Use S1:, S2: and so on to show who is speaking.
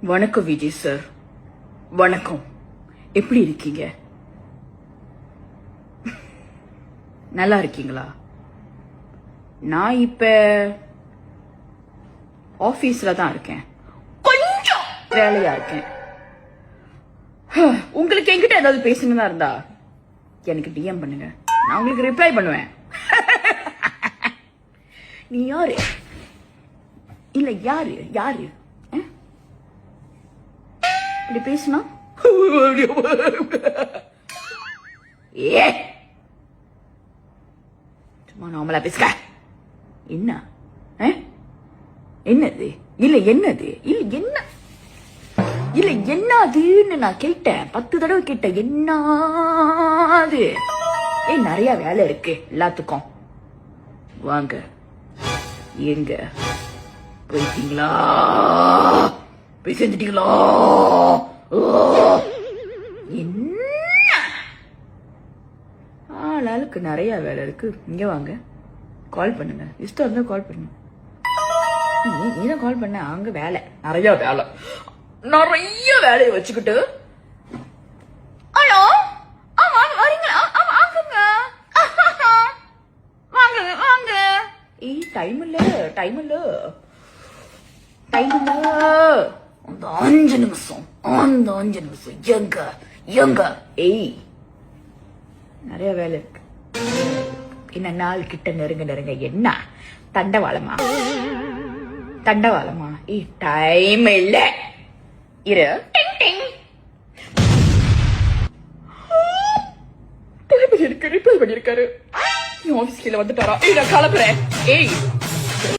S1: வணக்கம் விஜய் சார். வணக்கம். எப்படி இருக்கீங்க? நல்லா இருக்கீங்களா? நான் இப்ப ஆபீஸ்ல தான் இருக்கேன். கொஞ்சம் வேலையா இருக்கேன். உங்களுக்கு என்கிட்ட ஏதாவது பேசணும்னா இருந்தா எனக்கு டிஎம் பண்ணுங்க, நான் உங்களுக்கு ரிப்ளை பண்ணுவேன். நீ யாரு? இல்ல யாரு யாரு இப்படி பேசுனா? ஏ சும்மா நார்மலா பேசுற. என்ன என்னது? இல்ல என்னது? இல்ல என்ன? இல்ல என்னதுன்னு நான் கேட்டேன், 10 தடவை கேட்டேன். என்னது? நிறைய வேலை இருக்கு எல்லாத்துக்கும். வாங்க. எங்க போயிட்டீங்களா? போய் செஞ்சிட்டீங்களா? என்ன ஆளாளுக்கு நிறைய வேலை இருக்கு. இங்க வாங்க, கால் பண்ணுங்க. இஷ்டம் இருந்தா கால் பண்ணுங்க. நீதான் கால் பண்ண. அங்க வேலை, நிறைய வேலை, நிறைய வேலையை வச்சுக்கிட்டு. ஹலோ, வரீங்களா? வாங்க வாங்க. டைம் இல்ல, டைம் இல்ல, டைம் இல்ல. அந்த 5 நிமிஷம், அந்த 5 நிமிஷம் எங்க எங்க? நிறைய வேலை இருக்கு. என்ன நாள் கிட்ட நெருங்க நெருங்க என்ன தண்டவாளமா? தண்டவாளமா? டைம் இல்ல. இரு. ரிப்ளை பண்ணிருக்காரு. ஆபீஸ் கீழே வந்துட்டாரா? நான் கிளம்புறேன்.